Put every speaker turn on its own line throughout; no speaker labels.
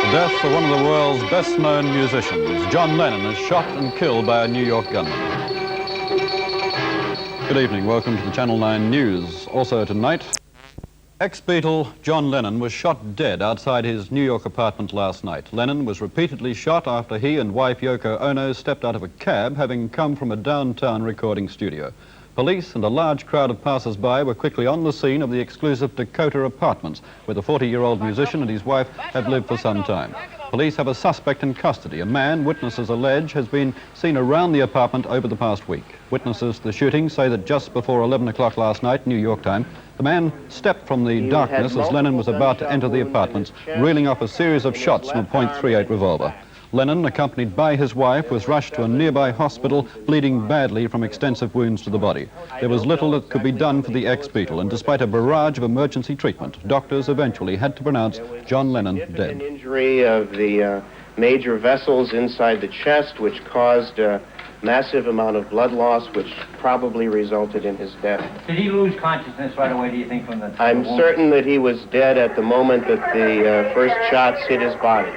The death of one of the world's best-known musicians, John Lennon, is shot and killed by a New York gunman. Good evening, welcome to the Channel 9 News. Also tonight, ex-Beatle John Lennon was shot dead outside his New York apartment last night. Lennon was repeatedly shot after he and wife Yoko Ono stepped out of a cab, having come from a downtown recording studio. Police and a large crowd of passers-by were quickly on the scene of the exclusive Dakota apartments, where the 40-year-old musician and his wife have lived for some time. Police have a suspect in custody. A man, witnesses allege, has been seen around the apartment over the past week. Witnesses to the shooting say that just before 11 o'clock last night, New York time, the man stepped from the darkness as Lennon was about to enter the apartments, reeling off a series of shots from a .38 revolver. Lennon, accompanied by his wife, was rushed to a nearby hospital, bleeding badly from extensive wounds to the body. There was little that could be done for the ex-Beatle, and despite a barrage of emergency treatment, doctors eventually had to pronounce John Lennon dead.
An injury of the major vessels inside the chest, which caused a massive amount of blood loss, which probably resulted in his death.
Did he lose consciousness right away, do you think, from the...
I'm certain that he was dead at the moment that the first shots hit his body.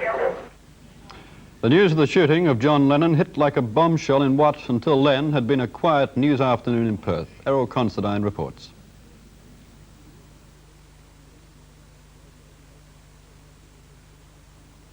The news of the shooting of John Lennon hit like a bombshell in what, until then, had been a quiet news afternoon in Perth. Errol Considine reports.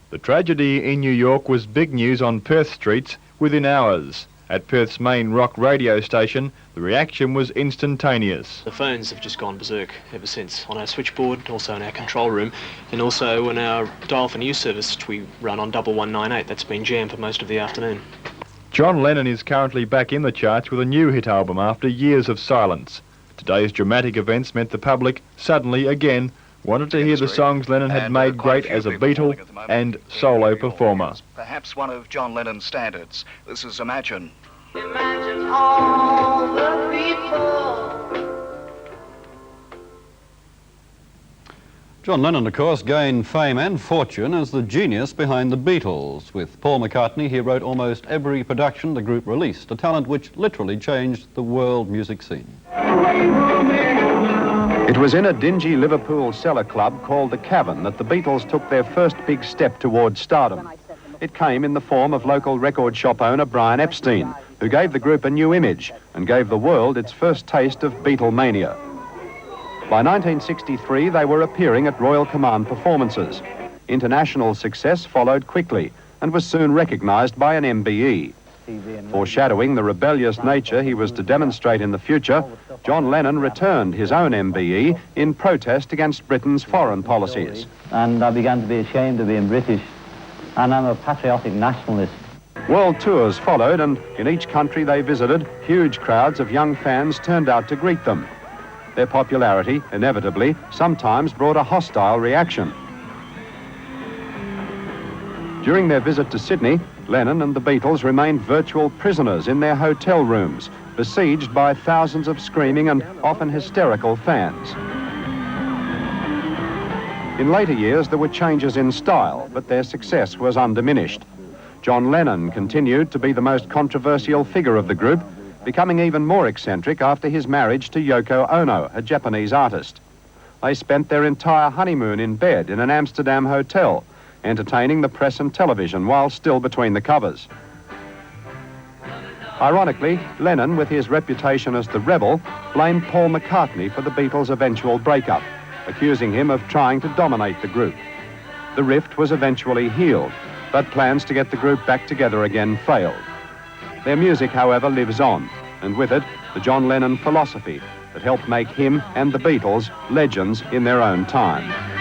The tragedy in New York was big news on Perth streets within hours. At Perth's main rock radio station, the reaction was instantaneous.
The phones have just gone berserk ever since, on our switchboard, also in our control room, and also in our dial for news service, which we run on 1198. That's been jammed for most of the afternoon.
John Lennon is currently back in the charts with a new hit album after years of silence. Today's dramatic events meant the public suddenly again wanted to hear the songs Lennon had made great as a Beatle and solo performer.
Perhaps one of John Lennon's standards. This is Imagine.
Imagine all the people.
John Lennon, of course, gained fame and fortune as the genius behind the Beatles. With Paul McCartney, he wrote almost every production the group released, a talent which literally changed the world music scene.
It was in a dingy Liverpool cellar club called The Cavern that the Beatles took their first big step towards stardom. It came in the form of local record shop owner Brian Epstein, who gave the group a new image and gave the world its first taste of Beatlemania. By 1963, they were appearing at Royal Command performances. International success followed quickly and was soon recognised by an MBE. Foreshadowing the rebellious nature he was to demonstrate in the future, John Lennon returned his own MBE in protest against Britain's foreign policies.
And I began to be ashamed of being British, and I'm a patriotic nationalist.
World tours followed, and in each country they visited, huge crowds of young fans turned out to greet them. Their popularity, inevitably, sometimes brought a hostile reaction. During their visit to Sydney, Lennon and the Beatles remained virtual prisoners in their hotel rooms, besieged by thousands of screaming and often hysterical fans. In later years, there were changes in style, but their success was undiminished. John Lennon continued to be the most controversial figure of the group, becoming even more eccentric after his marriage to Yoko Ono, a Japanese artist. They spent their entire honeymoon in bed in an Amsterdam hotel, entertaining the press and television while still between the covers. Ironically, Lennon, with his reputation as the rebel, blamed Paul McCartney for the Beatles' eventual breakup, accusing him of trying to dominate the group. The rift was eventually healed, but plans to get the group back together again failed. Their music, however, lives on, and with it, the John Lennon philosophy that helped make him and the Beatles legends in their own time.